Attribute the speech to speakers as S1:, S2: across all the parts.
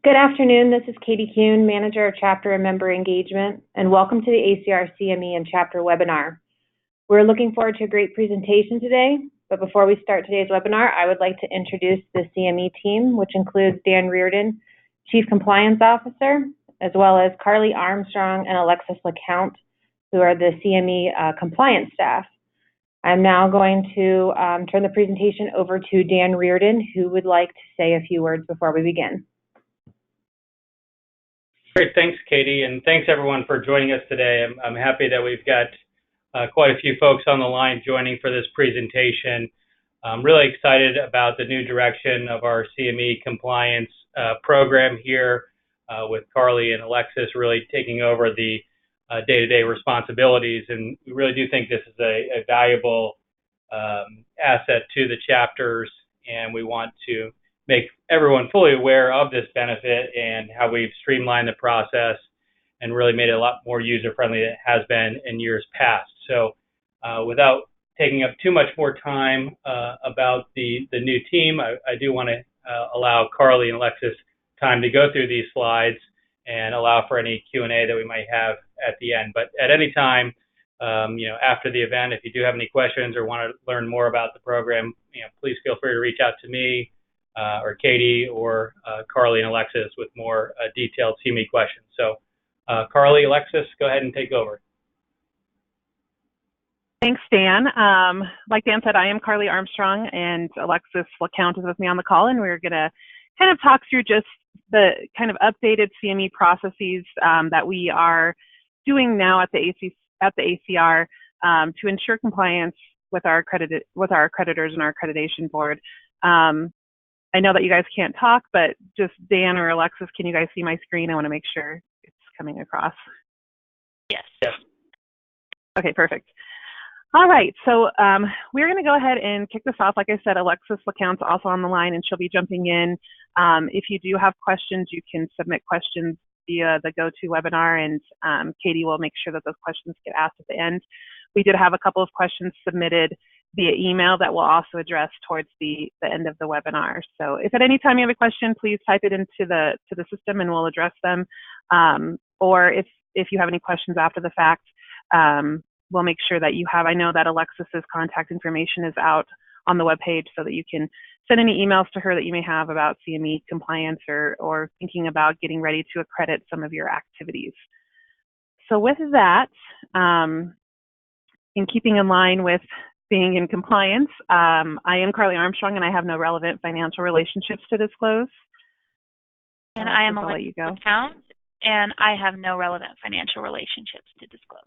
S1: Good afternoon. This is Katie Kuhn, Manager of Chapter and Member Engagement, and welcome to the ACR CME and Chapter Webinar. We're looking forward to a great presentation today, but before we start today's webinar, I would like to introduce the CME team, which includes Dan Reardon, Chief Compliance Officer, as well as Carly Armstrong and Alexis LeCount, who are the CME compliance staff. I'm now going to turn the presentation over to Dan Reardon, who would like to say a few words before we begin.
S2: Great, thanks, Katie, and thanks everyone for joining us today. I'm happy that we've got quite a few folks on the line joining for this presentation. I'm really excited about the new direction of our CME compliance program here with Carly and Alexis really taking over the day-to-day responsibilities, and we really do think this is a valuable asset to the chapters, and we want to make everyone fully aware of this benefit and how we've streamlined the process and really made it a lot more user-friendly than it has been in years past. So without taking up too much more time about the new team, I do want to allow Carly and Alexis time to go through these slides and allow for any Q&A that we might have at the end. But at any time, after the event, if you do have any questions or want to learn more about the program, please feel free to reach out to me or Katie or Carly and Alexis with more detailed CME questions. So Carly, Alexis, go ahead and take over.
S3: Thanks, Dan. Like Dan said, I am Carly Armstrong, and Alexis LeCount is with me on the call, and we're going to kind of talk through just the kind of updated CME processes that we are doing now at the ACR to ensure compliance with our accreditors and our accreditation board. I know that you guys can't talk, but just Dan or Alexis, can you guys see my screen? I want to make sure it's coming across.
S4: Yes.
S3: Okay, perfect. All right, so we're going to go ahead and kick this off. Like I said, Alexis LeCount's also on the line, and she'll be jumping in. If you do have questions, you can submit questions via the GoToWebinar, and Katie will make sure that those questions get asked at the end. We did have a couple of questions submitted via email that we'll also address towards the end of the webinar. So if at any time you have a question, please type it into the system and we'll address them. Or if you have any questions after the fact, we'll make sure that you have. I know that Alexis's contact information is out on the webpage so that you can send any emails to her that you may have about CME compliance or thinking about getting ready to accredit some of your activities. So with that, in keeping in line with being in compliance, I am Carly Armstrong, and I have no relevant financial relationships to disclose.
S4: And I am Alexis LeCount, and I have no relevant financial relationships to disclose.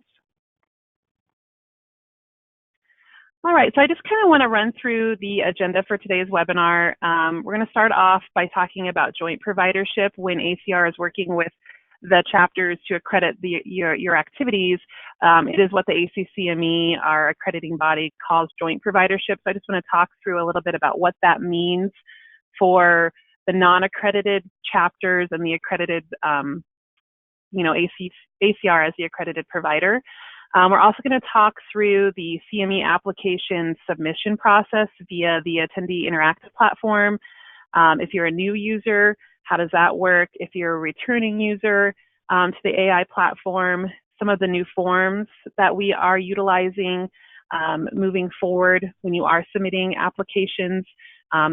S3: All right, so I just kind of want to run through the agenda for today's webinar. We're going to start off by talking about joint providership when ACR is working with the chapters to accredit your activities. It is what the ACCME, our accrediting body, calls joint providership. So I just want to talk through a little bit about what that means for the non-accredited chapters and the accredited, ACR as the accredited provider. We're also going to talk through the CME application submission process via the Attendee Interactive platform. If you're a new user, how does that work? If you're a returning user to the AI platform, some of the new forms that we are utilizing moving forward when you are submitting applications.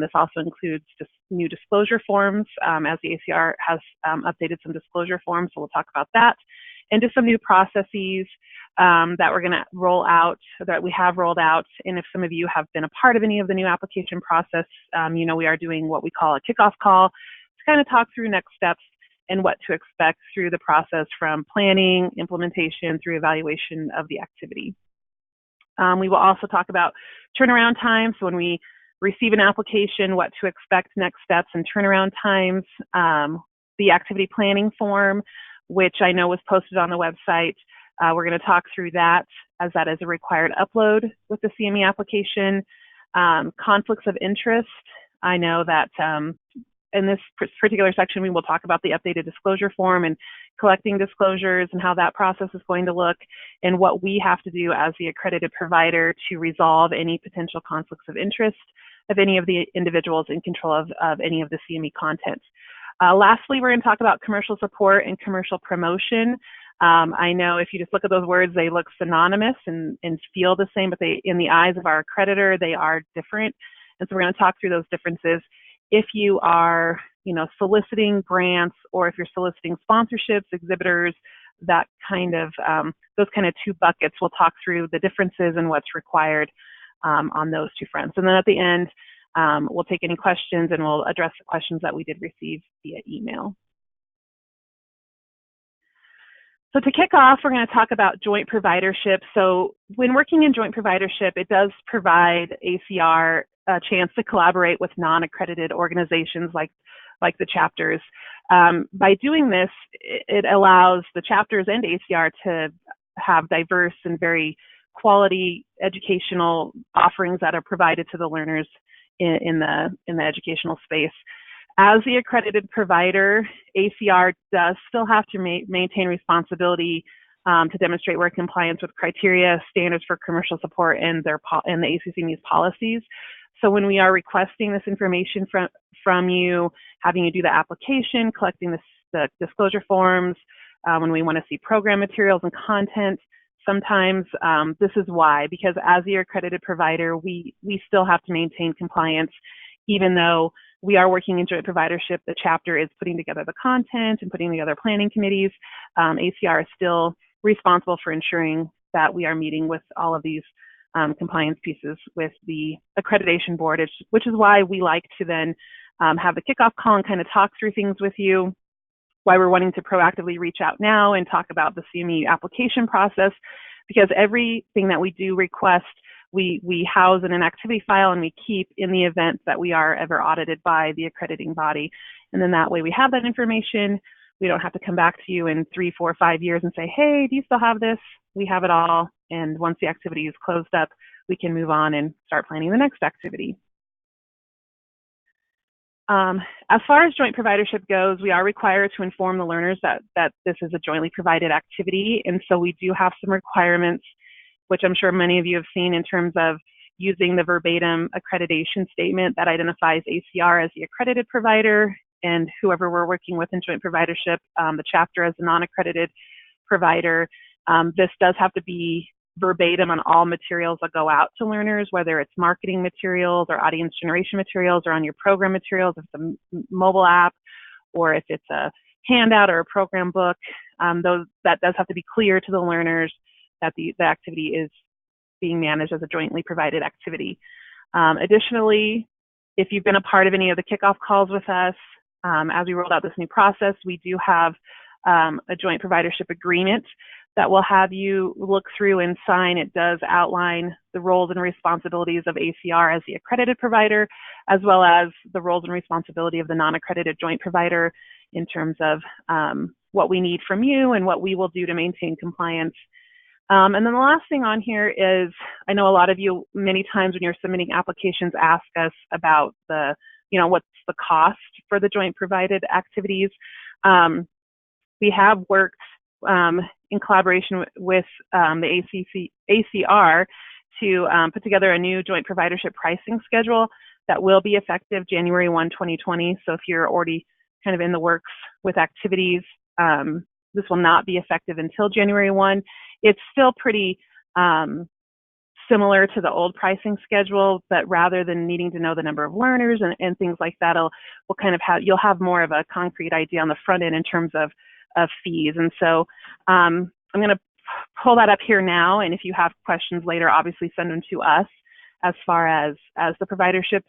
S3: This also includes just new disclosure forms as the ACR has updated some disclosure forms, so we'll talk about that. And just some new processes that we're going to roll out, that we have rolled out. And if some of you have been a part of any of the new application process, we are doing what we call a kickoff call to kind of talk through next steps and what to expect through the process from planning, implementation, through evaluation of the activity. We will also talk about turnaround times. So when we receive an application, what to expect, next steps, and turnaround times. The activity planning form, which I know was posted on the website. We're going to talk through that as that is a required upload with the CME application. Conflicts of interest. I know that in this particular section, we will talk about the updated disclosure form and collecting disclosures and how that process is going to look and what we have to do as the accredited provider to resolve any potential conflicts of interest of any of the individuals in control of any of the CME content. Lastly, we're going to talk about commercial support and commercial promotion. I know if you just look at those words, they look synonymous and feel the same, but they, in the eyes of our accreditor, they are different. And so we're going to talk through those differences. If you are, soliciting grants, or if you're soliciting sponsorships, exhibitors, that kind of, those kind of two buckets, we'll talk through the differences and what's required on those two fronts. And then at the end, we'll take any questions and we'll address the questions that we did receive via email. So to kick off, we're going to talk about joint providership. So when working in joint providership, it does provide ACR a chance to collaborate with non-accredited organizations like the chapters. By doing this, it allows the chapters and ACR to have diverse and very quality educational offerings that are provided to the learners in the educational space. As the accredited provider, ACR does still have to maintain responsibility to demonstrate work compliance with criteria, standards for commercial support, and the ACCME's policies. So when we are requesting this information from you, having you do the application, collecting the disclosure forms, when we want to see program materials and content, sometimes this is why, because as the accredited provider, we still have to maintain compliance, even though we are working in joint providership. The chapter is putting together the content and putting together planning committees. ACR is still responsible for ensuring that we are meeting with all of these compliance pieces with the accreditation board, which is why we like to then have the kickoff call and kind of talk through things with you, why we're wanting to proactively reach out now and talk about the CME application process, because everything that we do request, we house in an activity file and we keep in the event that we are ever audited by the accrediting body. And then that way we have that information. We don't have to come back to you in 3, 4, 5 years and say, hey, do you still have this? We have it all. And once the activity is closed up, we can move on and start planning the next activity. As far as joint providership goes, we are required to inform the learners that this is a jointly provided activity. And so we do have some requirements, which I'm sure many of you have seen, in terms of using the verbatim accreditation statement that identifies ACR as the accredited provider and whoever we're working with in joint providership, the chapter as a non-accredited provider. This does have to be verbatim on all materials that go out to learners, whether it's marketing materials or audience generation materials or on your program materials, if it's a mobile app or if it's a handout or a program book. That does have to be clear to the learners that the activity is being managed as a jointly provided activity. Additionally, if you've been a part of any of the kickoff calls with us, as we rolled out this new process, we do have a joint providership agreement that will have you look through and sign. It does outline the roles and responsibilities of ACR as the accredited provider, as well as the roles and responsibility of the non-accredited joint provider in terms of what we need from you and what we will do to maintain compliance. And then the last thing on here is, I know a lot of you, many times when you're submitting applications, ask us about the, what's the cost for the joint provided activities. We have worked in collaboration with the ACR to put together a new joint providership pricing schedule that will be effective January 1, 2020. So if you're already kind of in the works with activities, this will not be effective until January 1. It's still pretty similar to the old pricing schedule, but rather than needing to know the number of learners and things like that, we'll kind of you'll have more of a concrete idea on the front end in terms of fees. And so I'm going to pull that up here now, and if you have questions later, obviously send them to us as far as the providership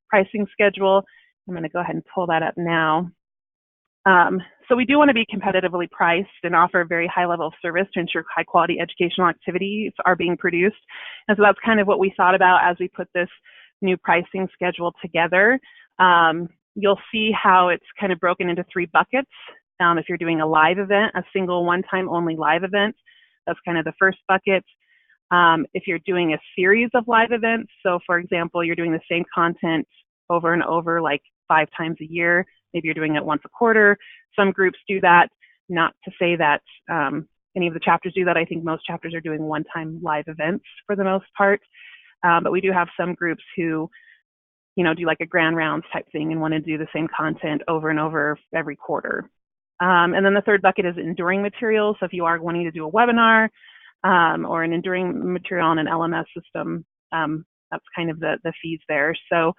S3: pricing schedule. I'm going to go ahead and pull that up now. So we do want to be competitively priced and offer a very high level of service to ensure high quality educational activities are being produced. And so that's kind of what we thought about as we put this new pricing schedule together. You'll see how it's kind of broken into 3 buckets. If you're doing a live event, a single one-time only live event, that's kind of the first bucket. If you're doing a series of live events, so for example, you're doing the same content over and over, like 5 times a year, maybe you're doing it once a quarter. Some groups do that, not to say that any of the chapters do that. I think most chapters are doing one-time live events for the most part, but we do have some groups who do like a grand rounds type thing and want to do the same content over and over every quarter. And then the third bucket is enduring materials. So if you are wanting to do a webinar or an enduring material on an LMS system, that's kind of the fees there. So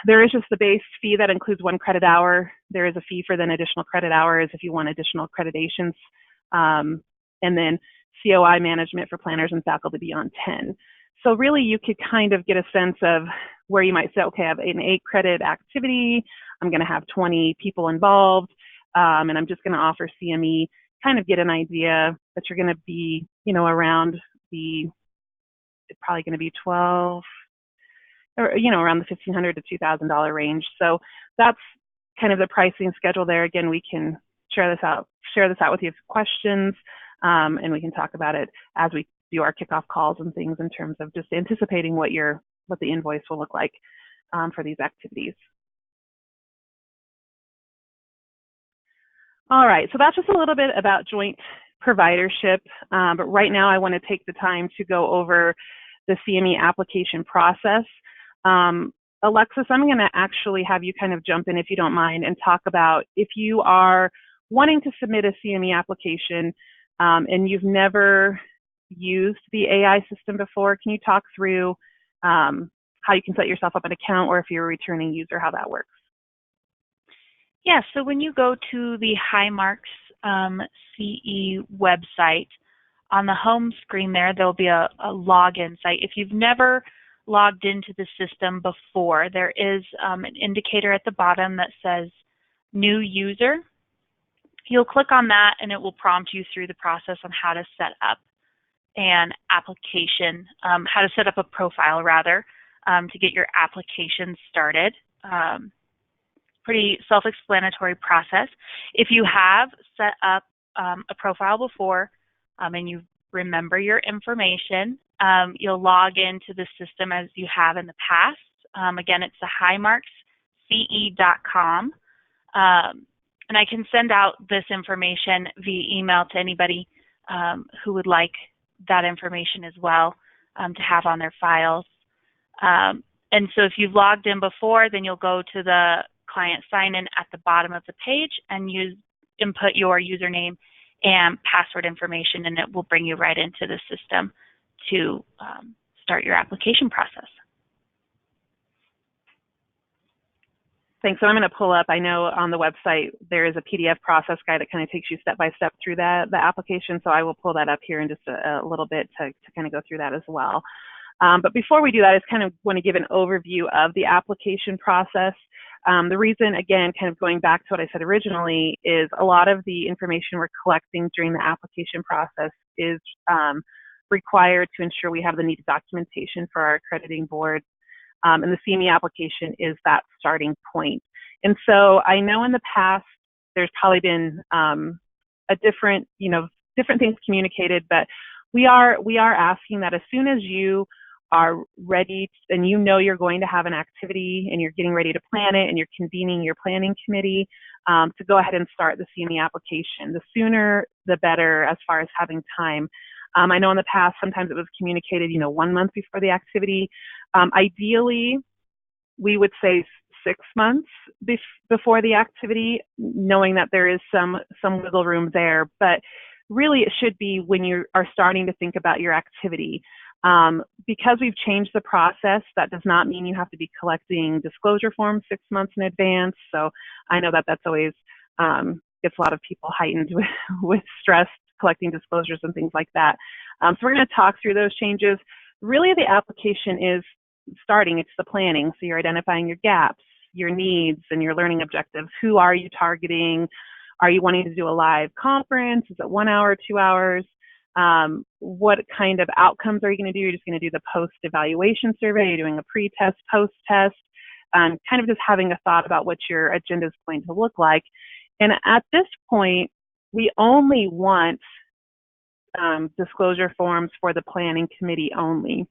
S3: there is just the base fee that includes 1 credit hour. There is a fee for then additional credit hours if you want additional accreditations. And then COI management for planners and faculty beyond 10. So really you could kind of get a sense of where you might say, okay, I have an 8 credit activity. I'm going to have 20 people involved. And I'm just going to offer CME, kind of get an idea that you're going to be, around it's probably going to be 12, or, around the $1,500 to $2,000 range. So that's kind of the pricing schedule there. Again, we can share this out with you if questions, and we can talk about it as we do our kickoff calls and things in terms of just anticipating what the invoice will look like for these activities. All right, so that's just a little bit about joint providership, but right now I want to take the time to go over the CME application process. Alexis, I'm going to actually have you kind of jump in, if you don't mind, and talk about if you are wanting to submit a CME application and you've never used the AI system before. Can you talk through how you can set yourself up an account, or if you're a returning user, how that works?
S4: Yeah, so when you go to the Highmarks CE website, on the home screen there'll be a login site. If you've never logged into the system before, there is an indicator at the bottom that says New User. You'll click on that and it will prompt you through the process on how to set up an application, how to set up a profile rather, to get your application started. Pretty self-explanatory process. If you have set up a profile before and you remember your information, you'll log into the system as you have in the past. Again, it's the highmarksce.com. And I can send out this information via email to anybody who would like that information as well to have on their files. And so if you've logged in before, then you'll go to the client sign-in at the bottom of the page and input your username and password information, and it will bring you right into the system to start your application process.
S3: Thanks. So I'm going to pull up, I know on the website there is a PDF process guide that kind of takes you step by step through the application, so I will pull that up here in just a little bit to kind of go through that as well. But before we do that, I just kind of want to give an overview of the application process. The reason, again, kind of going back to what I said originally, is a lot of the information we're collecting during the application process is required to ensure we have the needed documentation for our accrediting board. And the CME application is that starting point. And so I know in the past there's probably been a different things communicated, but we are asking that as soon as you are ready and you're going to have an activity and you're getting ready to plan it and you're convening your planning committee, to go ahead and start the CME application. The sooner the better as far as having time. I know in the past sometimes it was communicated 1 month before the activity. Ideally, we would say 6 months before the activity, knowing that there is some wiggle room there. But really, it should be when you are starting to think about your activity. Because we've changed the process, that does not mean you have to be collecting disclosure forms 6 months in advance. So I know that that's always gets a lot of people heightened with stress collecting disclosures and things like that. So we're going to talk through those changes. Really, the application is starting, it's the planning. So you're identifying your gaps, your needs, and your learning objectives. Who are you targeting? Are you wanting to do a live conference? Is it 1 hour, 2 hours? What kind of outcomes are you going to do? You're just going to do the post-evaluation survey. You're doing a pre-test, post-test, kind of just having a thought about what your agenda is going to look like. And at this point, we only want disclosure forms for the planning committee only.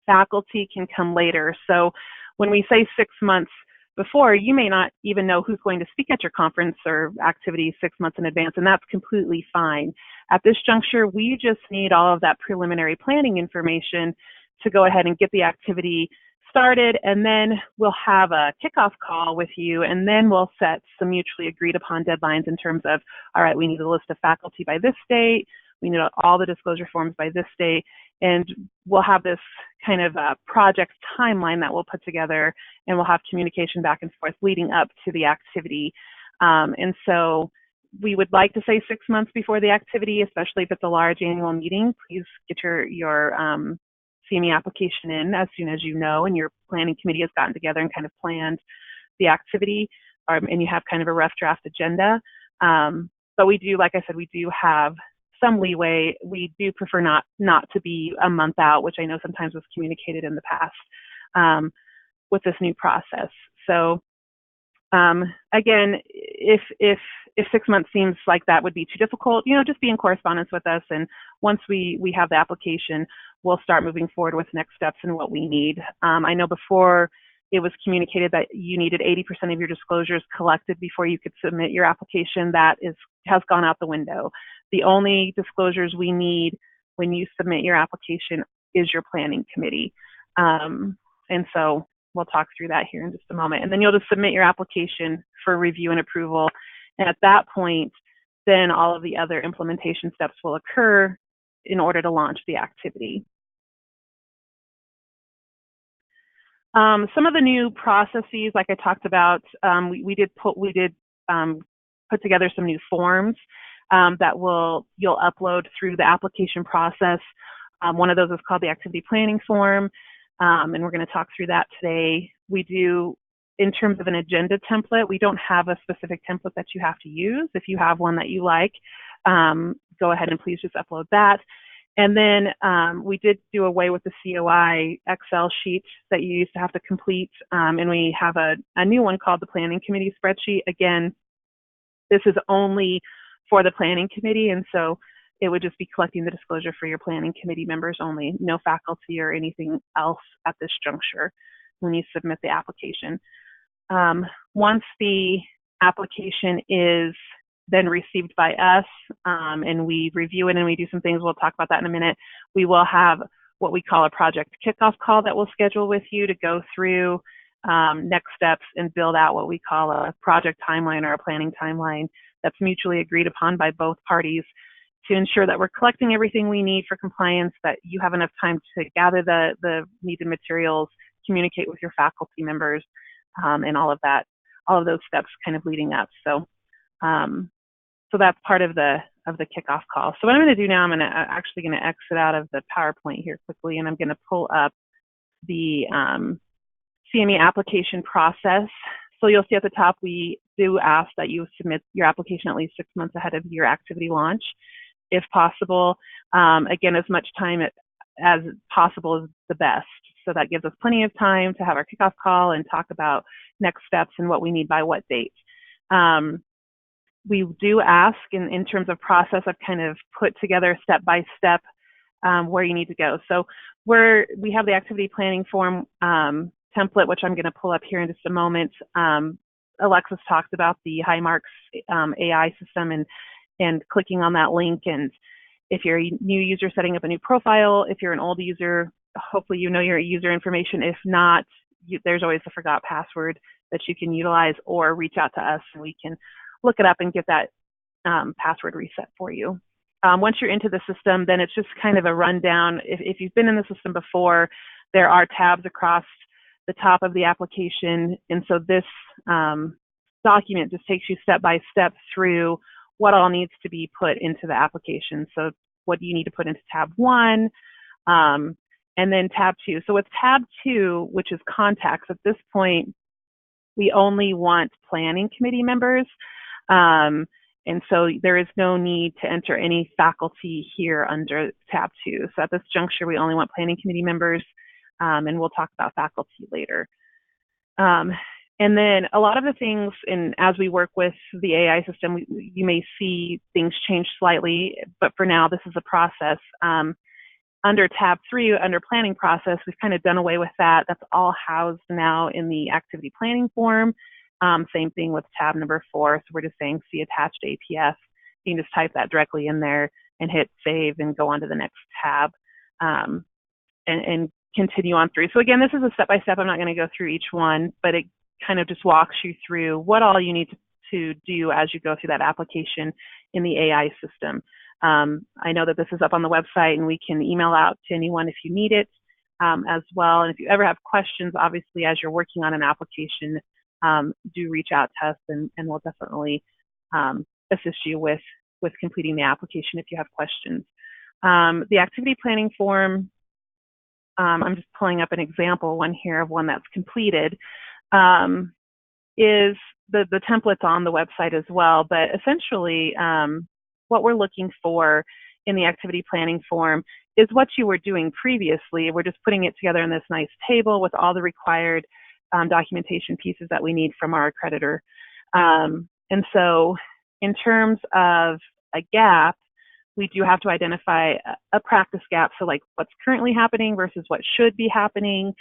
S3: Faculty can come later. So when we say 6 months before, you may not even know who's going to speak at your conference or activity 6 months in advance, and that's completely fine. At this juncture, we just need all of that preliminary planning information to go ahead and get the activity started, and then we'll have a kickoff call with you, and then we'll set some mutually agreed upon deadlines in terms of, all right, we need a list of faculty by this date, we need all the disclosure forms by this date, and we'll have this kind of project timeline that we'll put together, and we'll have communication back and forth leading up to the activity. And so we would like to say 6 months before the activity, especially if it's a large annual meeting. Please get your CME application in as soon as you know, and your planning committee has gotten together and kind of planned the activity, and you have kind of a rough draft agenda. But we do, like I said, we do have some leeway. We do prefer not to be a month out, which I know sometimes was communicated in the past with this new process. So again, if 6 months seems like that would be too difficult, just be in correspondence with us, and once we have the application, we'll start moving forward with next steps and what we need. I know before it was communicated that you needed 80% of your disclosures collected before you could submit your application. That has gone out the window. The only disclosures we need when you submit your application is your planning committee. And so we'll talk through that here in just a moment. And then you'll just submit your application for review and approval. And at that point, then all of the other implementation steps will occur in order to launch the activity. Some of the new processes, like I talked about, we did put together some new forms that you'll upload through the application process. One of those is called the activity planning form, and we're going to talk through that today. We do, in terms of an agenda template, we don't have a specific template that you have to use. If you have one that you like, go ahead and please just upload that. And then we did do away with the COI Excel sheet that you used to have to complete, and we have a new one called the Planning Committee spreadsheet. Again, this is only for the Planning Committee, and so it would just be collecting the disclosure for your Planning Committee members only, no faculty or anything else at this juncture when you submit the application. Once the application is then received by us, and we review it and we do some things, we'll talk about that in a minute, we will have what we call a project kickoff call that we'll schedule with you to go through next steps and build out what we call a project timeline or a planning timeline that's mutually agreed upon by both parties to ensure that we're collecting everything we need for compliance, that you have enough time to gather the needed materials, communicate with your faculty members, and all of those steps kind of leading up. So that's part of the kickoff call. So what I'm going to do now, I'm actually going to exit out of the PowerPoint here quickly, and I'm going to pull up the CME application process. So you'll see at the top, we do ask that you submit your application at least 6 months ahead of your activity launch, if possible. Again, as much time as possible is the best. So that gives us plenty of time to have our kickoff call and talk about next steps and what we need by what date. We do ask, in terms of process, I've kind of put together step-by-step where you need to go. So we have the activity planning form template, which I'm going to pull up here in just a moment. Alexis talked about the Highmarks AI system and clicking on that link. And if you're a new user setting up a new profile, if you're an old user, hopefully you know your user information. If not, there's always a forgot password that you can utilize, or reach out to us and we can look it up and get that password reset for you. Once you're into the system, then it's just kind of a rundown. If you've been in the system before, there are tabs across the top of the application. And so this document just takes you step by step through what all needs to be put into the application. So what do you need to put into tab 1, and then tab 2. So with tab 2, which is contacts, at this point, we only want planning committee members. And so there is no need to enter any faculty here under tab 2. So at this juncture, we only want planning committee members, and we'll talk about faculty later. And then a lot of the things, as we work with the AI system, you may see things change slightly, but for now, this is a process. Under tab 3, under planning process, we've kind of done away with that. That's all housed now in the activity planning form. Same thing with tab number 4. So we're just saying see attached APS. You can just type that directly in there and hit save and go on to the next tab, and continue on through. So again, this is a step-by-step. I'm not going to go through each one, but it kind of just walks you through what all you need to do as you go through that application in the AI system. I know that this is up on the website, and we can email out to anyone if you need it as well. And if you ever have questions, obviously, as you're working on an application, do reach out to us, and we'll definitely assist you with completing the application if you have questions. The activity planning form, I'm just pulling up an example one here of one that's completed, is the template's on the website as well, but essentially what we're looking for in the activity planning form is what you were doing previously. We're just putting it together in this nice table with all the required documentation pieces that we need from our accreditor. And so in terms of a gap, we do have to identify a practice gap. So like what's currently happening versus what should be happening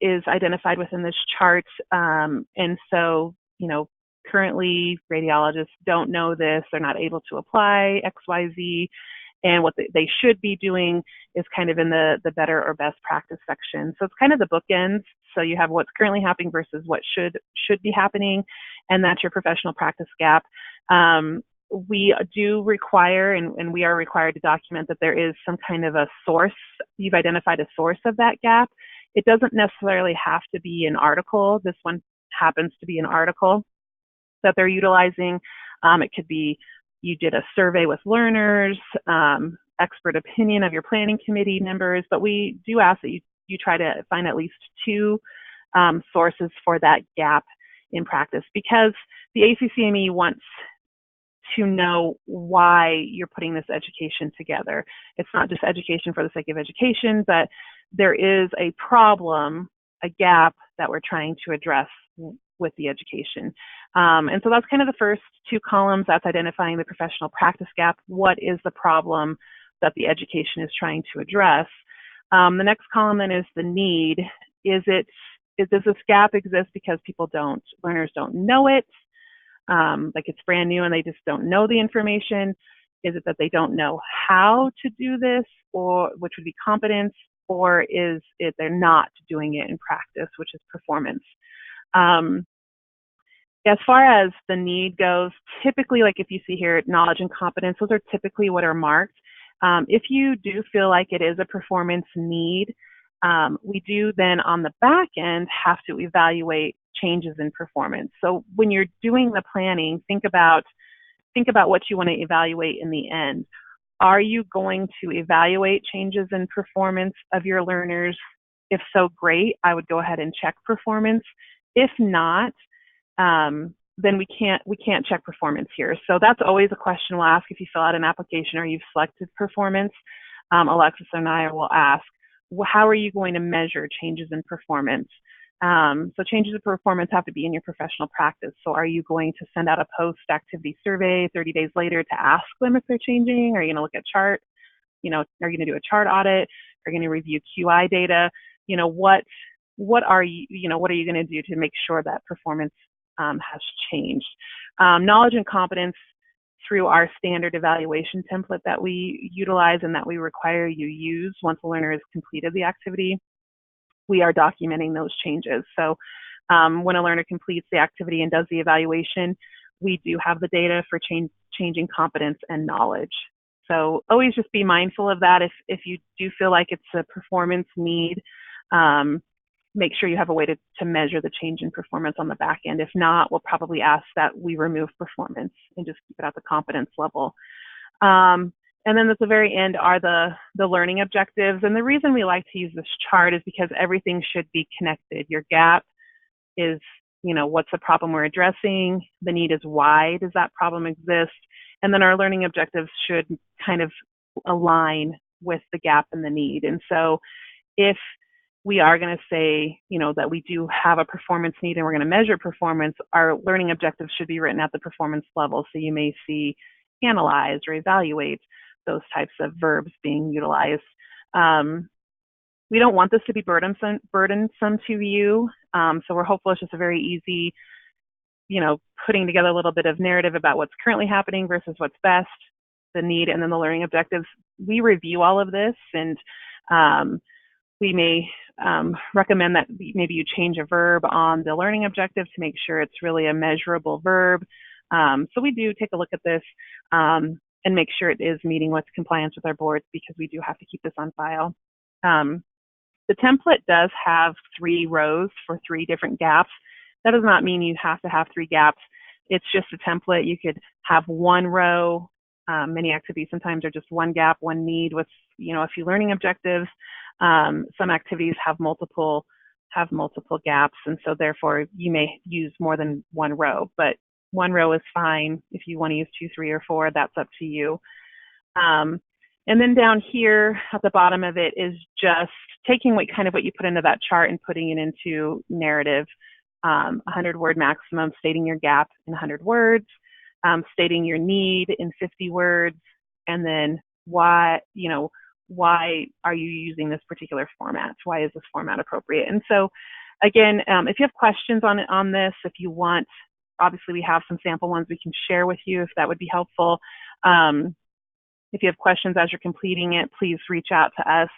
S3: is identified within this chart. And so, you know, currently radiologists don't know this, they're not able to apply XYZ, and what they should be doing is kind of in the better or best practice section. So it's kind of the bookends. So you have what's currently happening versus what should be happening, and that's your professional practice gap. We do require, and we are required to document that there is some kind of a source. You've identified a source of that gap. It doesn't necessarily have to be an article. This one happens to be an article that they're utilizing. It could be you did a survey with learners, expert opinion of your planning committee members, but we do ask that you try to find at least two sources for that gap in practice, because the ACCME wants to know why you're putting this education together. It's not just education for the sake of education, but there is a problem, a gap that we're trying to address with the education. And so that's kind of the first two columns. That's identifying the professional practice gap. What is the problem that the education is trying to address? The next column then is the need. Does this gap exist because learners don't know it? Like it's brand new and they just don't know the information? Is it that they don't know how to do this, or which would be competence, or is it they're not doing it in practice, which is performance? As far as the need goes, typically, like if you see here, knowledge and competence, those are typically what are marked. If you do feel like it is a performance need, we do then on the back end have to evaluate changes in performance. So when you're doing the planning, think about what you want to evaluate in the end. Are you going to evaluate changes in performance of your learners? If so, great. I would go ahead and check performance. If not, then we can't check performance here. So that's always a question we'll ask if you fill out an application or you've selected performance. Alexis and I will ask, how are you going to measure changes in performance? So changes in performance have to be in your professional practice. So are you going to send out a post-activity survey 30 days later to ask them if they're changing? Are you going to look at chart? You know, are you going to do a chart audit? Are you going to review QI data? You know, what are you going to do to make sure that performance has changed? Knowledge and competence, through our standard evaluation template that we utilize and that we require you use once a learner has completed the activity, we are documenting those changes. So when a learner completes the activity and does the evaluation, we do have the data for changing competence and knowledge. So always just be mindful of that. If you do feel like it's a performance need, make sure you have a way to measure the change in performance on the back end. If not, we'll probably ask that we remove performance and just keep it at the competence level. And then at the very end are the learning objectives. And the reason we like to use this chart is because everything should be connected. Your gap is, you know, what's the problem we're addressing? The need is why does that problem exist? And then our learning objectives should kind of align with the gap and the need. And so if we are going to say, you know, that we do have a performance need and we're going to measure performance, our learning objectives should be written at the performance level. So you may see analyze or evaluate, those types of verbs being utilized. We don't want this to be burdensome to you. So we're hopeful it's just a very easy, you know, putting together a little bit of narrative about what's currently happening versus what's best, the need, and then the learning objectives. We review all of this, and we may recommend that maybe you change a verb on the learning objective to make sure it's really a measurable verb. So we do take a look at this and make sure it is meeting with compliance with our boards, because we do have to keep this on file. The template does have 3 rows for 3 different gaps. That does not mean you have to have 3 gaps. It's just a template. You could have 1 row. Many activities sometimes are just 1 gap, 1 need with, a few learning objectives. Some activities have multiple gaps, and so therefore you may use more than 1 row, but 1 row is fine. If you want to use 2, 3, or 4, that's up to you. And then down here at the bottom of it is just taking what you put into that chart and putting it into narrative. 100-word maximum, stating your gap in 100 words, stating your need in 50 words, and then why are you using this particular format? Why is this format appropriate? And so, again, if you have questions on this, if you want, obviously we have some sample ones we can share with you if that would be helpful. If you have questions as you're completing it, please reach out to us.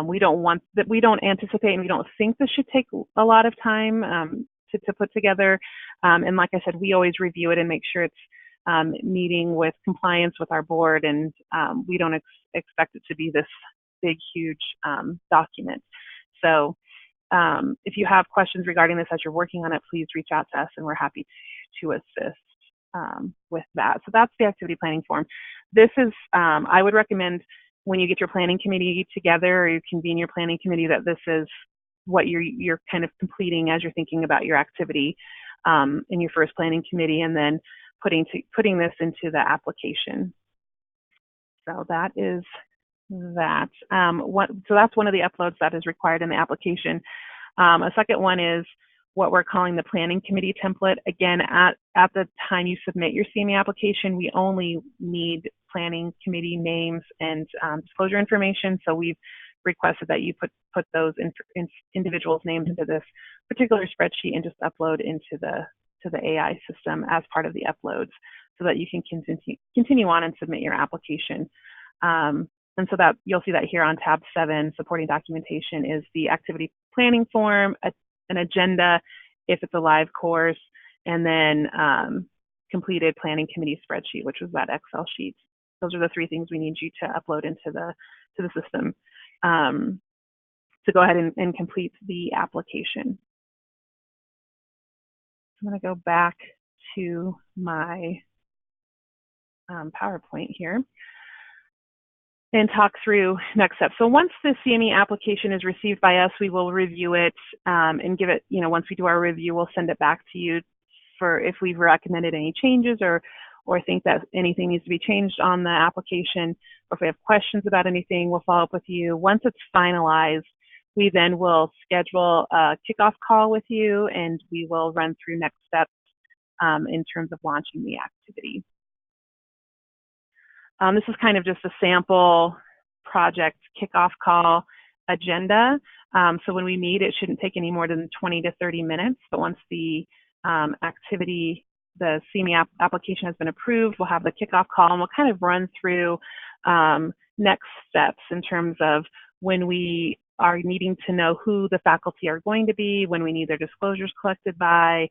S3: We don't anticipate and we don't think this should take a lot of time to put together. And like I said, we always review it and make sure it's meeting with compliance with our board, and we don't expect it to be this big, huge document. So if you have questions regarding this as you're working on it, please reach out to us and we're happy to assist with that. So that's the activity planning form. This is, I would recommend when you get your planning committee together or you convene your planning committee, that this is what you're kind of completing as you're thinking about your activity in your first planning committee, and then putting this into the application. So that is that. So that's one of the uploads that is required in the application. A second one is what we're calling the planning committee template. Again, at the time you submit your CME application, we only need planning committee names and disclosure information. So we've requested that you put those individuals' names into this particular spreadsheet and just upload into the AI system as part of the uploads, so that you can continue on and submit your application. And so that you'll see that here on tab 7, supporting documentation, is the activity planning form, an agenda if it's a live course, and then completed planning committee spreadsheet, which was that Excel sheet. Those are the 3 things we need you to upload into the system to go ahead and complete the application. I'm going to go back to my PowerPoint here and talk through next steps. So once the CME application is received by us, we will review it and give it, once we do our review, we'll send it back to you for if we've recommended any changes or think that anything needs to be changed on the application, or if we have questions about anything, we'll follow up with you. Once it's finalized, we then will schedule a kickoff call with you, and we will run through next steps in terms of launching the activity. This is kind of just a sample project kickoff call agenda. So when we meet, it shouldn't take any more than 20 to 30 minutes. But once the activity, the CME application has been approved, we'll have the kickoff call, and we'll kind of run through next steps in terms of when we are needing to know who the faculty are going to be, when we need their disclosures collected by,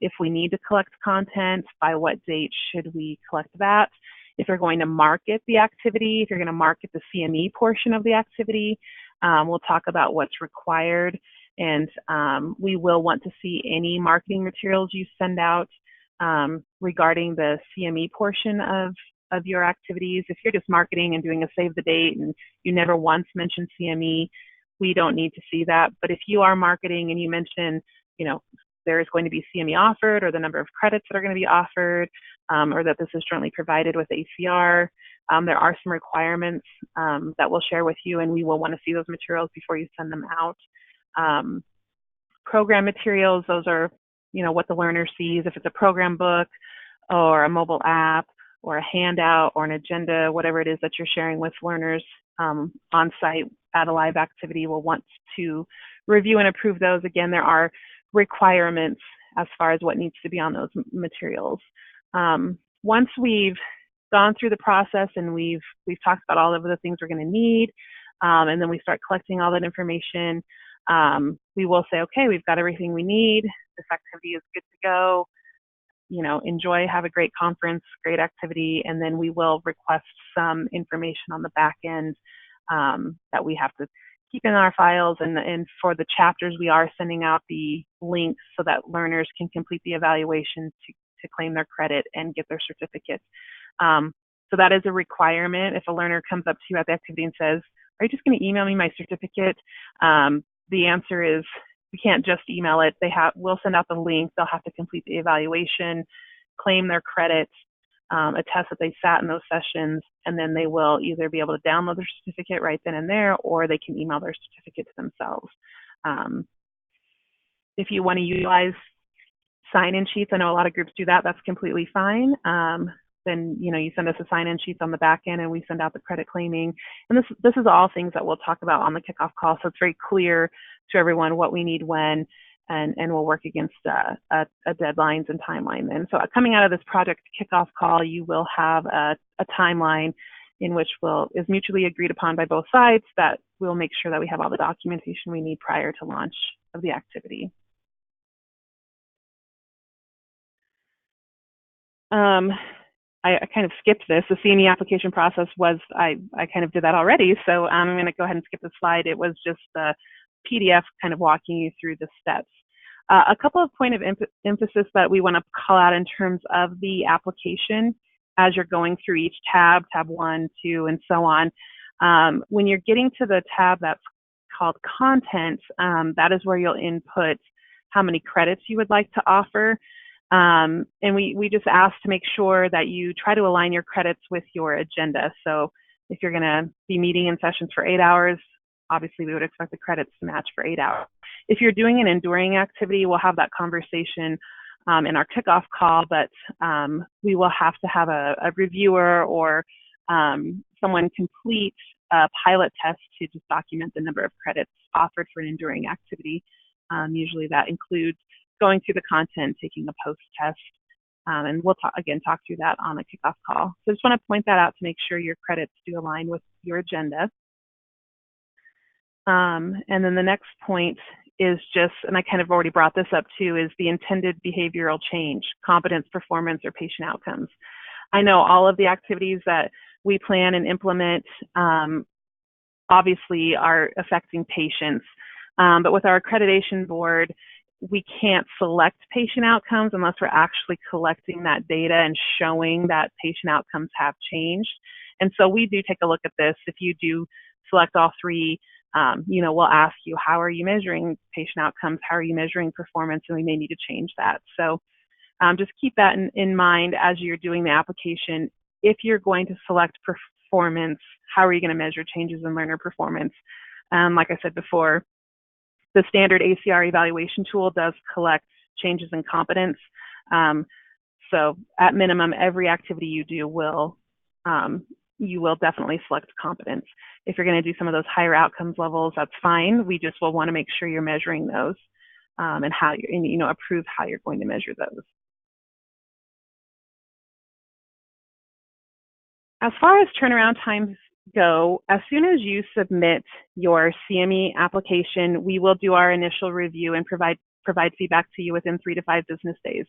S3: if we need to collect content, by what date should we collect that, if you're going to market the activity, if you're going to market the CME portion of the activity. We'll talk about what's required, and we will want to see any marketing materials you send out regarding the CME portion of your activities. If you're just marketing and doing a save the date and you never once mention CME, we don't need to see that. But if you are marketing and you mention, there is going to be CME offered, or the number of credits that are going to be offered, or that this is jointly provided with ACR, there are some requirements that we'll share with you, and we will want to see those materials before you send them out. Program materials, those are, what the learner sees. If it's a program book or a mobile app or a handout or an agenda, whatever it is that you're sharing with learners on site at a live activity, we'll want to review and approve those. Again, there are requirements as far as what needs to be on those materials. Once we've gone through the process and we've talked about all of the things we're going to need, and then we start collecting all that information. We will say, okay, we've got everything we need. This activity is good to go. You know, enjoy, have a great conference, great activity, and then we will request some information on the back end that we have to keep in our files. And for the chapters, we are sending out the links so that learners can complete the evaluation to claim their credit and get their certificate. So that is a requirement. If a learner comes up to you at the activity and says, are you just going to email me my certificate? The answer is, we can't just email it. We'll send out the link. They'll have to complete the evaluation, claim their credit, attest that they sat in those sessions, and then they will either be able to download their certificate right then and there, or they can email their certificate to themselves. If you want to utilize sign-in sheets, I know a lot of groups do that. That's completely fine. Then you send us a sign-in sheets on the back end, and we send out the credit claiming. And this is all things that we'll talk about on the kickoff call, so it's very clear to everyone what we need when, and we'll work against a deadlines and timeline then. So coming out of this project kickoff call, you will have a timeline in which is mutually agreed upon by both sides, that we'll make sure that we have all the documentation we need prior to launch of the activity. I kind of skipped this. The CME application process was, I kind of did that already, so I'm going to go ahead and skip the slide. It was just the PDF kind of walking you through the steps. A couple of point of emphasis that we want to call out in terms of the application as you're going through each tab 1, 2, and so on. When you're getting to the tab that's called content, that is where you'll input how many credits you would like to offer. And we just ask to make sure that you try to align your credits with your agenda. So if you're going to be meeting in sessions for 8 hours, obviously we would expect the credits to match for 8 hours. If you're doing an enduring activity, we'll have that conversation in our kickoff call, but we will have to have a reviewer or someone complete a pilot test to just document the number of credits offered for an enduring activity. Usually that includes going through the content, taking a post-test, and we'll talk through that on the kickoff call. So I just want to point that out to make sure your credits do align with your agenda. And then the next point is just, and I kind of already brought this up too, is the intended behavioral change, competence, performance, or patient outcomes. I know all of the activities that we plan and implement obviously are affecting patients, but with our accreditation board, we can't select patient outcomes unless we're actually collecting that data and showing that patient outcomes have changed. And so we do take a look at this. If you do select all three, we'll ask you, how are you measuring patient outcomes? How are you measuring performance? And we may need to change that. So just keep that in mind as you're doing the application. If you're going to select performance, how are you going to measure changes in learner performance? Like I said before, the standard ACR evaluation tool does collect changes in competence. So at minimum, every activity you do you will definitely select competence. If you're going to do some of those higher outcomes levels, that's fine. We just will want to make sure you're measuring those and how approve how you're going to measure those. As far as turnaround times go, as soon as you submit your CME application, we will do our initial review and provide feedback to you within 3 to 5 business days.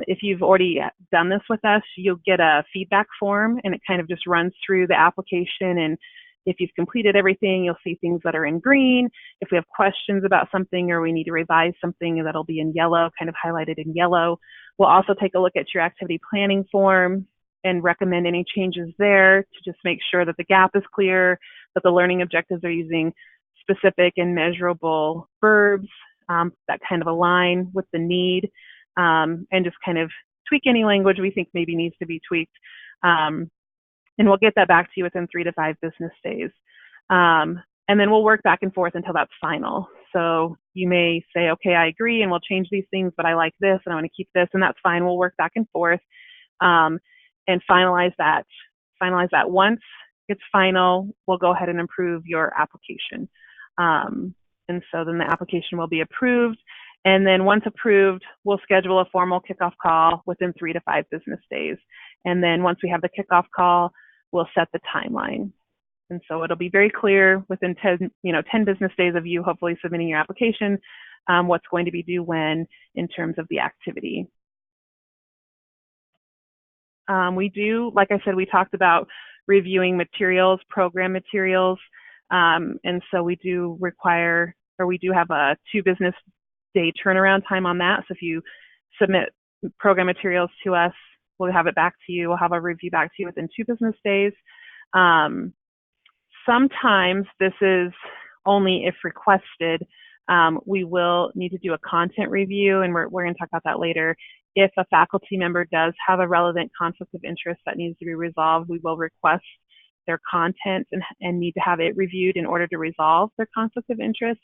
S3: If you've already done this with us, you'll get a feedback form, and it kind of just runs through the application. And if you've completed everything, you'll see things that are in green. If we have questions about something or we need to revise something, that'll be in yellow, kind of highlighted in yellow. We'll also take a look at your activity planning form and recommend any changes there to just make sure that the gap is clear, that the learning objectives are using specific and measurable verbs that kind of align with the need, and just kind of tweak any language we think maybe needs to be tweaked. And we'll get that back to you within 3 to 5 business days. And then we'll work back and forth until that's final. So you may say, okay, I agree, and we'll change these things, but I like this, and I want to keep this, and that's fine. We'll work back and forth. And finalize that. Once it's final, we'll go ahead and approve your application. And so then the application will be approved. And then once approved, we'll schedule a formal kickoff call within 3 to 5 business days. And then once we have the kickoff call, we'll set the timeline. And so it'll be very clear within 10 business days of you hopefully submitting your application, what's going to be due when in terms of the activity. We do, like I said, we talked about reviewing materials, program materials, and so we do require, or we do have a 2 business day turnaround time on that. So if you submit program materials to us, we'll have it back to you. We'll have a review back to you within 2 business days. Sometimes this is only if requested. We will need to do a content review, and we're going to talk about that later. If a faculty member does have a relevant conflict of interest that needs to be resolved, we will request their content and need to have it reviewed in order to resolve their conflict of interest.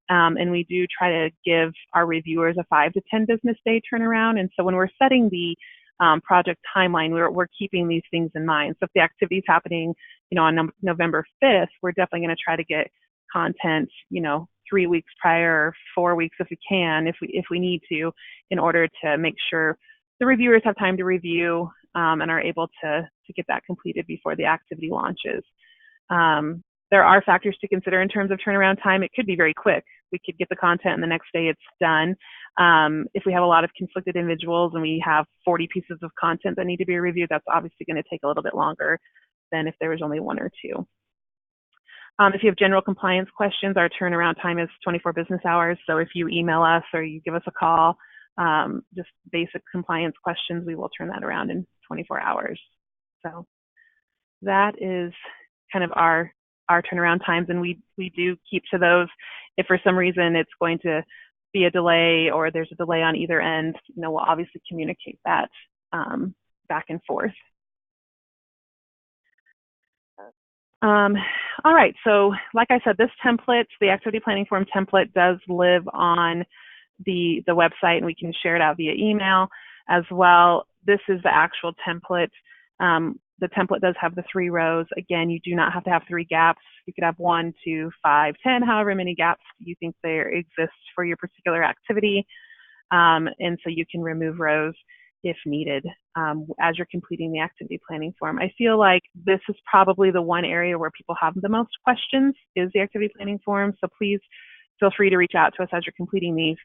S3: And we do try to give our reviewers a 5 to 10 business day turnaround. And so when we're setting the project timeline, we're keeping these things in mind. So if the activity is happening, on November 5th, we're definitely going to try to get content, 3 weeks prior or 4 weeks if we can, if we need to, in order to make sure the reviewers have time to review and are able to get that completed before the activity launches. There are factors to consider in terms of turnaround time. It could be very quick. We could get the content and the next day it's done. If we have a lot of conflicted individuals and we have 40 pieces of content that need to be reviewed, that's obviously going to take a little bit longer than if there was only 1 or 2. If you have general compliance questions, our turnaround time is 24 business hours. So if you email us or you give us a call, just basic compliance questions, we will turn that around in 24 hours. So that is kind of our turnaround times, and we do keep to those. If for some reason it's going to be a delay or there's a delay on either end, we'll obviously communicate that back and forth. All right, so like I said, this template, the activity planning form template, does live on the website, and we can share it out via email as well. This is the actual template. The template does have the 3 rows. Again, you do not have to have 3 gaps. You could have 1, 2, 5, 10, however many gaps you think there exist for your particular activity. And so you can remove rows if needed as you're completing the activity planning form. I feel like this is probably the one area where people have the most questions, is the activity planning form. So please feel free to reach out to us as you're completing these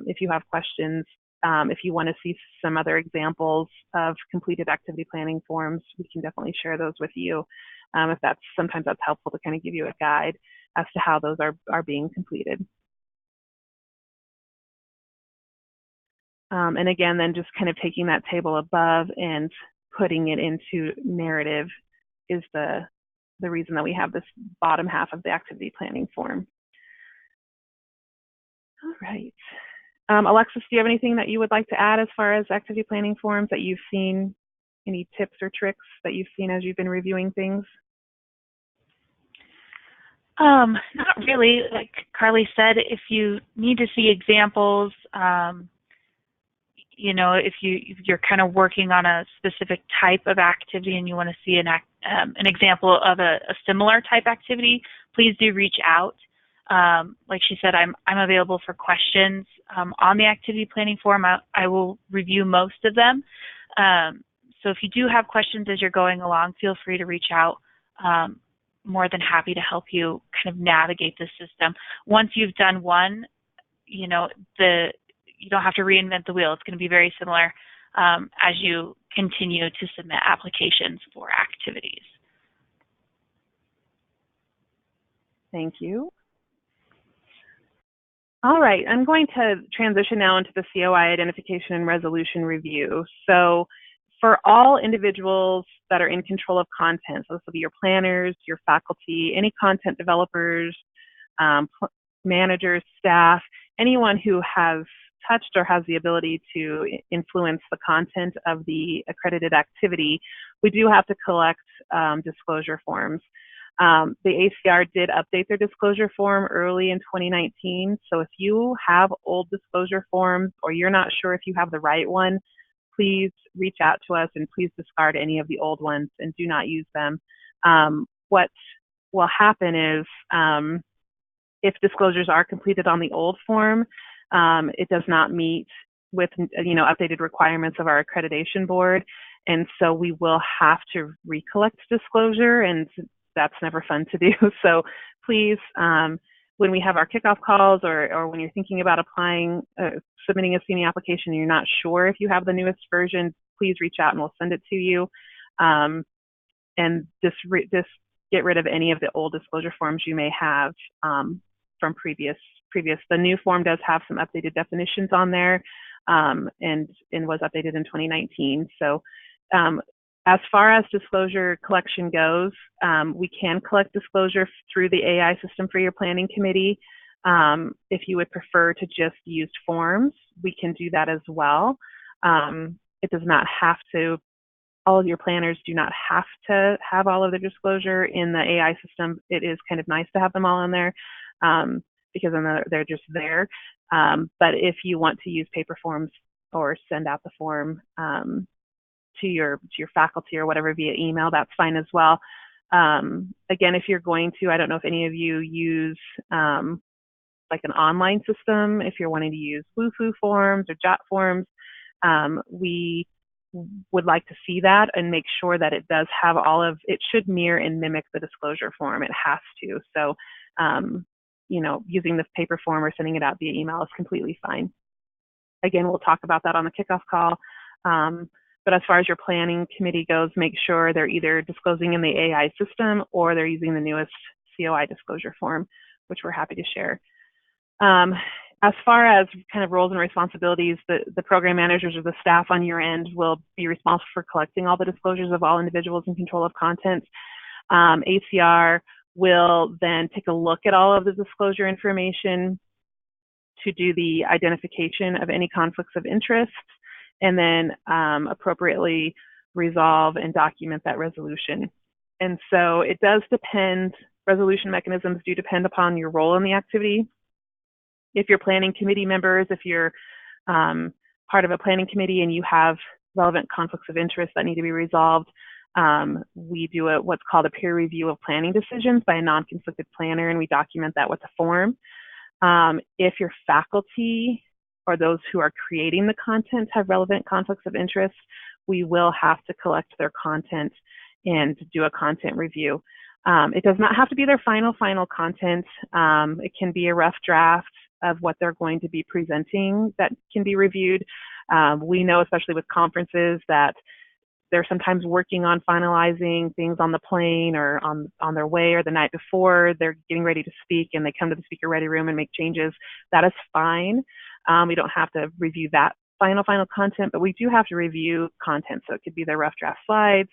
S3: if you have questions. If you want to see some other examples of completed activity planning forms, we can definitely share those with you. If sometimes that's helpful to kind of give you a guide as to how those are being completed. And again, then just kind of taking that table above and putting it into narrative is the reason that we have this bottom half of the activity planning form. All right. Alexis, do you have anything that you would like to add as far as activity planning forms that you've seen? Any tips or tricks that you've seen as you've been reviewing things?
S4: Not really. Like Carly said, if you need to see examples, if you're kind of working on a specific type of activity and you want to see an example of a similar type activity, please do reach out. Like she said, I'm available for questions on the activity planning form. I will review most of them. So if you do have questions as you're going along, feel free to reach out. More than happy to help you kind of navigate the system. Once you've done one, you don't have to reinvent the wheel. It's going to be very similar as you continue to submit applications for activities.
S3: Thank you. All right, I'm going to transition now into the COI identification and resolution review. So for all individuals that are in control of content, so this will be your planners, your faculty, any content developers, managers, staff, anyone who has touched or has the ability to influence the content of the accredited activity, we do have to collect disclosure forms. The ACR did update their disclosure form early in 2019. So if you have old disclosure forms or you're not sure if you have the right one, please reach out to us and please discard any of the old ones and do not use them. What will happen is if disclosures are completed on the old form, it does not meet with updated requirements of our accreditation board. And so we will have to recollect disclosure, and that's never fun to do. So please, when we have our kickoff calls or when you're thinking about applying, submitting a CME application and you're not sure if you have the newest version, please reach out and we'll send it to you. And just get rid of any of the old disclosure forms you may have from previous. The new form does have some updated definitions on there, and was updated in 2019. So as far as disclosure collection goes, we can collect disclosure through the AI system for your planning committee. If you would prefer to just use forms, we can do that as well. It does not have to, all of your planners do not have to have all of the disclosure in the AI system. It is kind of nice to have them all in there because then they're just there. But if you want to use paper forms or send out the form to your faculty or whatever via email, that's fine as well. Again, if you're going to, I don't know if any of you use like an online system, if you're wanting to use Wufoo forms or Jot forms, we would like to see that and make sure that it does have all of, it should mirror and mimic the disclosure form. It has to. So, you know, using the paper form or sending it out via email is completely fine. Again, we'll talk about that on the kickoff call. But as far as your planning committee goes, make sure they're either disclosing in the AI system or they're using the newest COI disclosure form, which we're happy to share. As far as kind of roles and responsibilities, the program managers or the staff on your end will be responsible for collecting all the disclosures of all individuals in control of content. ACR will then take a look at all of the disclosure information to do the identification of any conflicts of interest, and then appropriately resolve and document that resolution. And so it does depend, resolution mechanisms do depend upon your role in the activity. If you're planning committee members, if you're part of a planning committee and you have relevant conflicts of interest that need to be resolved, we do what's called a peer review of planning decisions by a non-conflicted planner, and we document that with a form. If your faculty or those who are creating the content have relevant conflicts of interest, we will have to collect their content and do a content review. It does not have to be their final content. It can be a rough draft of what they're going to be presenting that can be reviewed. We know, especially with conferences, that they're sometimes working on finalizing things on the plane or on their way or the night before they're getting ready to speak, and they come to the speaker ready room and make changes. That is fine. We don't have to review that final content, but we do have to review content. So it could be their rough draft slides,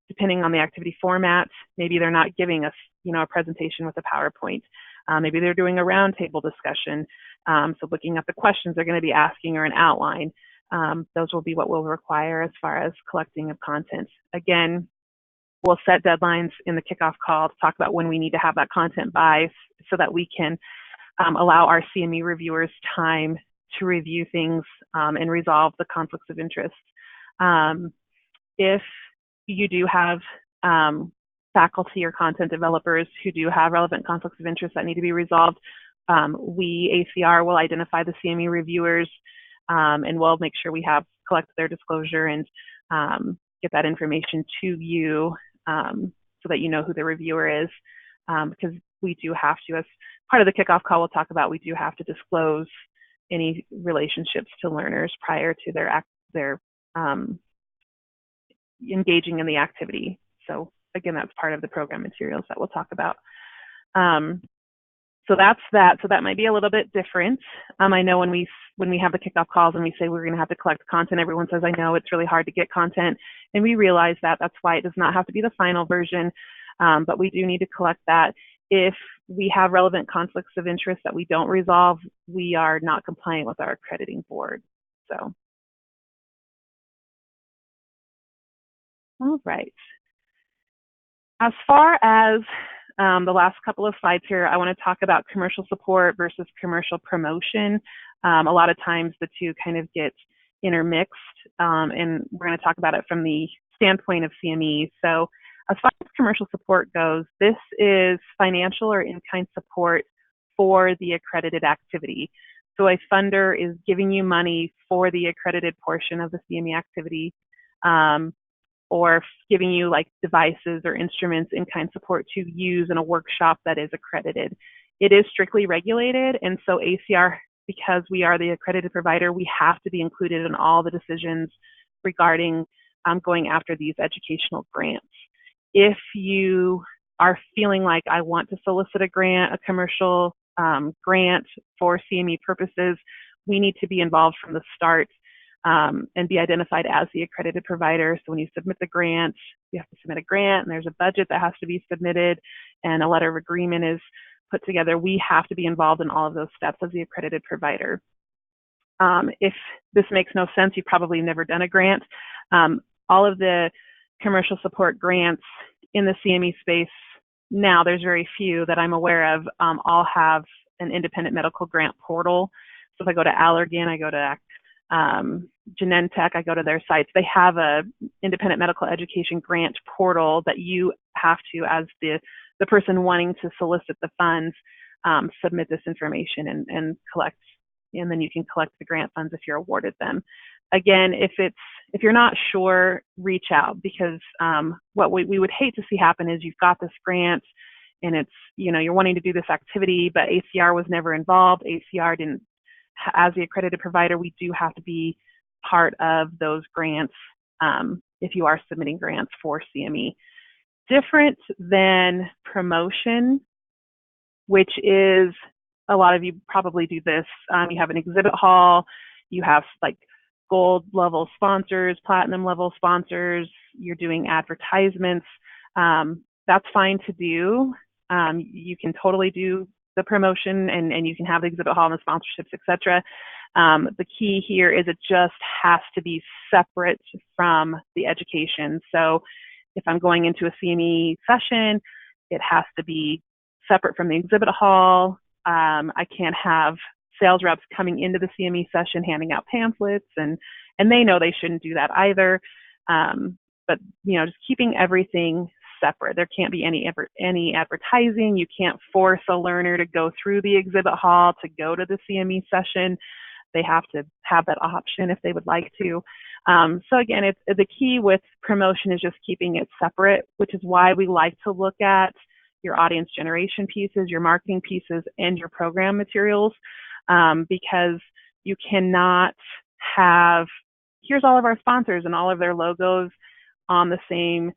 S3: depending on the activity format. Maybe they're not giving us, you know, a presentation with a PowerPoint. Maybe they're doing a roundtable discussion. So looking at the questions they're going to be asking or an outline. Those will be what we'll require as far as collecting of content. Again, we'll set deadlines in the kickoff call to talk about when we need to have that content by, so that we can allow our CME reviewers time to review things and resolve the conflicts of interest. If you do have faculty or content developers who do have relevant conflicts of interest that need to be resolved, we, ACR, will identify the CME reviewers and we'll make sure we have collected their disclosure and get that information to you so that you know who the reviewer is, because we do have to, as part of the kickoff call we'll talk about, we do have to disclose any relationships to learners prior to their engaging in the activity. So again, that's part of the program materials that we'll talk about. So that's that. So that might be a little bit different. I know when we have the kickoff calls and we say we're going to have to collect content, everyone says, I know it's really hard to get content. And we realize that. That's why it does not have to be the final version, but we do need to collect that. If we have relevant conflicts of interest that we don't resolve, we are not compliant with our accrediting board. So, all right. As far as the last couple of slides here, I want to talk about commercial support versus commercial promotion. A lot of times the two kind of get intermixed, and we're going to talk about it from the standpoint of CME. So as far as commercial support goes, this is financial or in-kind support for the accredited activity. So a funder is giving you money for the accredited portion of the CME activity. or giving you like devices or instruments in-kind support to use in a workshop that is accredited. It is strictly regulated, and so ACR, because we are the accredited provider, we have to be included in all the decisions regarding going after these educational grants. If you are feeling like I want to solicit a grant, a commercial grant for CME purposes, we need to be involved from the start and be identified as the accredited provider. So when you submit the grant, you have to submit a grant, and there's a budget that has to be submitted, and a letter of agreement is put together. We have to be involved in all of those steps as the accredited provider. If this makes no sense, you've probably never done a grant. All of the commercial support grants in the CME space now, there's very few that I'm aware of, all have an independent medical grant portal. So if I go to Allergan, I go to Genentech, I go to their sites, they have a independent medical education grant portal that you have to, as the person wanting to solicit the funds, submit this information and collect, and then you can collect the grant funds if you're awarded them. Again, if you're not sure, reach out, because what we would hate to see happen is you've got this grant and it's, you're wanting to do this activity, but ACR was never involved. ACR didn't, as the accredited provider, we do have to be part of those grants if you are submitting grants for CME. Different than promotion, which is, a lot of you probably do this. You have an exhibit hall, you have like gold level sponsors, platinum level sponsors, you're doing advertisements. That's fine to do. You can totally do the promotion and you can have the exhibit hall and the sponsorships, etc. The key here is it just has to be separate from the education. So if I'm going into a CME session, it has to be separate from the exhibit hall. I can't have sales reps coming into the CME session handing out pamphlets, and they know they shouldn't do that either. But just keeping everything separate. There can't be any advertising. You can't force a learner to go through the exhibit hall to go to the CME session. They have to have that option if they would like to. So again, the key with promotion is just keeping it separate, which is why we like to look at your audience generation pieces, your marketing pieces, and your program materials, because you cannot have, here's all of our sponsors and all of their logos on the same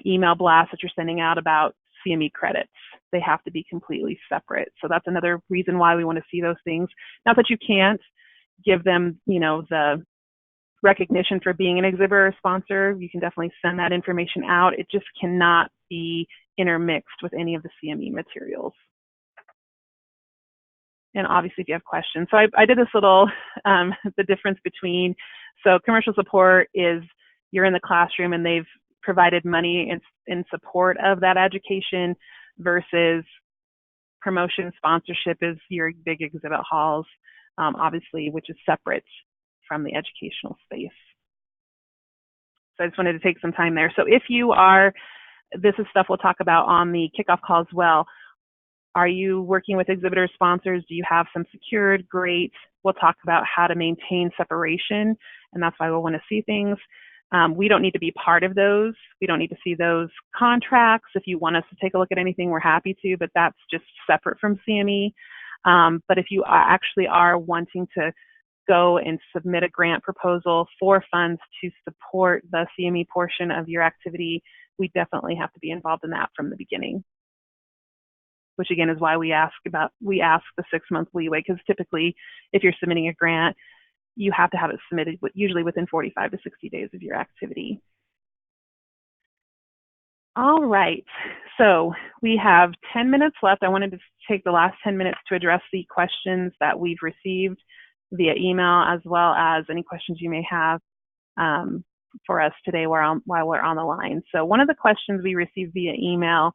S3: email blast that you're sending out about CME credits. They have to be completely separate. So that's another reason why we want to see those things. Not that you can't give them, the recognition for being an exhibitor or sponsor. You can definitely send that information out. It just cannot be intermixed with any of the CME materials. And obviously if you have questions. So I did this little, the difference between, so commercial support is you're in the classroom and they've provided money in support of that education, versus promotion sponsorship is your big exhibit halls, obviously, which is separate from the educational space. So I just wanted to take some time there. So if you are, this is stuff we'll talk about on the kickoff call as well. Are you working with exhibitor sponsors? Do you have some secured? Great. We'll talk about how to maintain separation, and that's why we'll want to see things. We don't need to be part of those. We don't need to see those contracts. If you want us to take a look at anything, we're happy to, but that's just separate from CME. But if you actually are wanting to go and submit a grant proposal for funds to support the CME portion of your activity, we definitely have to be involved in that from the beginning. Which again is why we ask the 6-month leeway, because typically if you're submitting a grant, you have to have it submitted usually within 45 to 60 days of your activity. All right, so we have 10 minutes left. I wanted to take the last 10 minutes to address the questions that we've received via email, as well as any questions you may have for us today while we're on the line. So one of the questions we received via email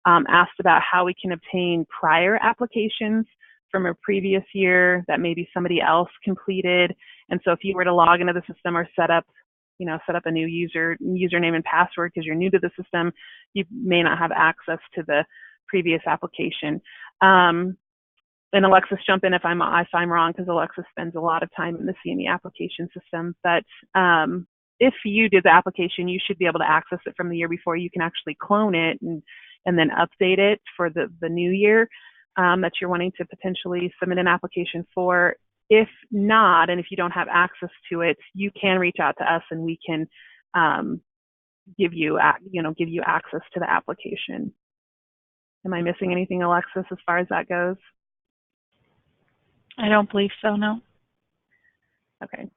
S3: asked about how we can obtain prior applications from a previous year that maybe somebody else completed. And so if you were to log into the system or set up a new username and password because you're new to the system, you may not have access to the previous application. And Alexis, jump in if I'm wrong, because Alexis spends a lot of time in the CME application system. But if you did the application, you should be able to access it from the year before. You can actually clone it and then update it for the new year that you're wanting to potentially submit an application for. If not, and if you don't have access to it, you can reach out to us and we can give you access to the application. Am I missing anything, Alexis, as far as that goes?
S4: I don't believe so, no.
S3: Okay.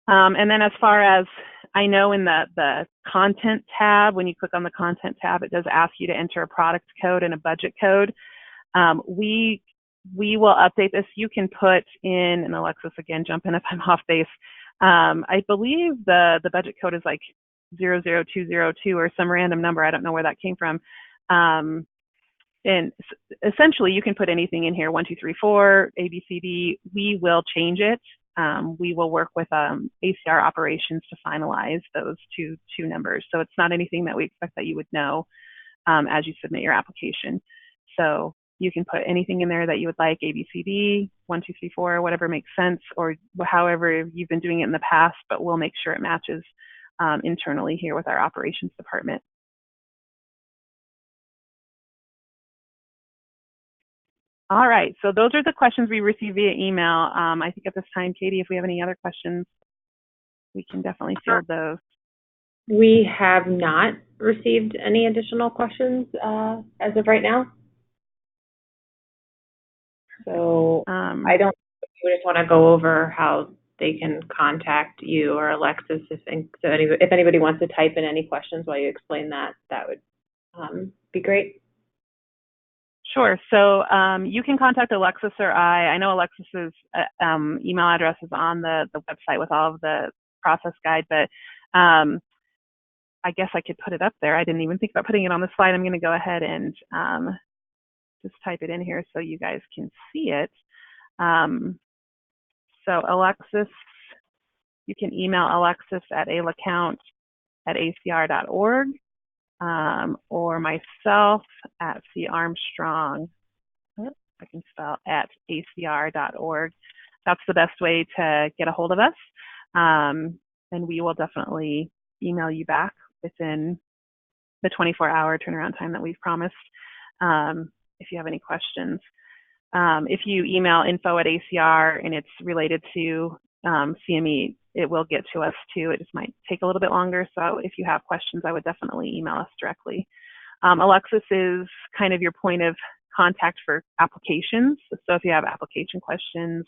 S3: And then as far as I know, in the content tab, when you click on the content tab, it does ask you to enter a product code and a budget code. We will update this. You can put in, and Alexis, again, jump in if I'm off base. I believe the budget code is like 00202 or some random number. I don't know where that came from. And essentially, you can put anything in here, 1, 2, 3, 4, A, B, C, D. We will change it. We will work with ACR operations to finalize those two numbers. So it's not anything that we expect that you would know as you submit your application. So you can put anything in there that you would like, A, B, C, D, 1, 2, 3, 4, whatever makes sense, or however you've been doing it in the past, but we'll make sure it matches internally here with our operations department. All right, so those are the questions we received via email. I think at this time, Katie, if we have any other questions, we can definitely field those.
S1: We have not received any additional questions as of right now. So I don't, we just want to go over how they can contact you or Alexis if anybody wants to type in any questions while you explain that, that would be great.
S3: Sure. So you can contact Alexis or I. I know Alexis's email address is on the website with all of the process guide, but I guess I could put it up there. I didn't even think about putting it on the slide. I'm going to go ahead and just type it in here so you guys can see it. So Alexis, you can email Alexis at alacount@acr.org or myself at carmstrong, I can spell, at acr.org. That's the best way to get a hold of us. And we will definitely email you back within the 24-hour turnaround time that we've promised if you have any questions. If you email info@ACR and it's related to CME, it will get to us too. It just might take a little bit longer. So if you have questions, I would definitely email us directly. Alexis is kind of your point of contact for applications. So if you have application questions,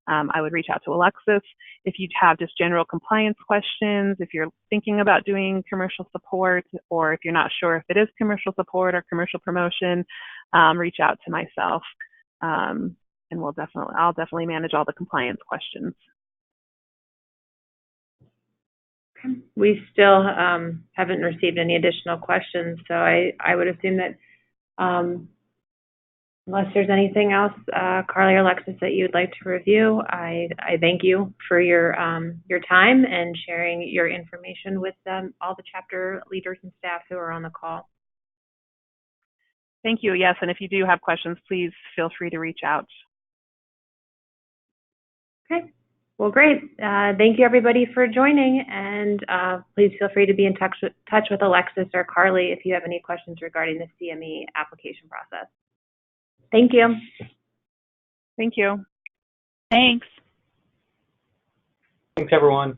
S3: I would reach out to Alexis. If you have just general compliance questions, if you're thinking about doing commercial support, or if you're not sure if it is commercial support or commercial promotion, reach out to myself, and I'll definitely manage all the compliance questions.
S1: Okay. We still haven't received any additional questions, so I would assume that unless there's anything else, Carly or Alexis, that you'd like to review, I thank you for your time and sharing your information with all the chapter leaders and staff who are on the call.
S3: Thank you. Yes, and if you do have questions, please feel free to reach out.
S1: Okay. Well, great. Thank you, everybody, for joining, and please feel free to be in touch with Alexis or Carly if you have any questions regarding the CME application process. Thank you.
S3: Thank you.
S4: Thanks.
S2: Thanks, everyone.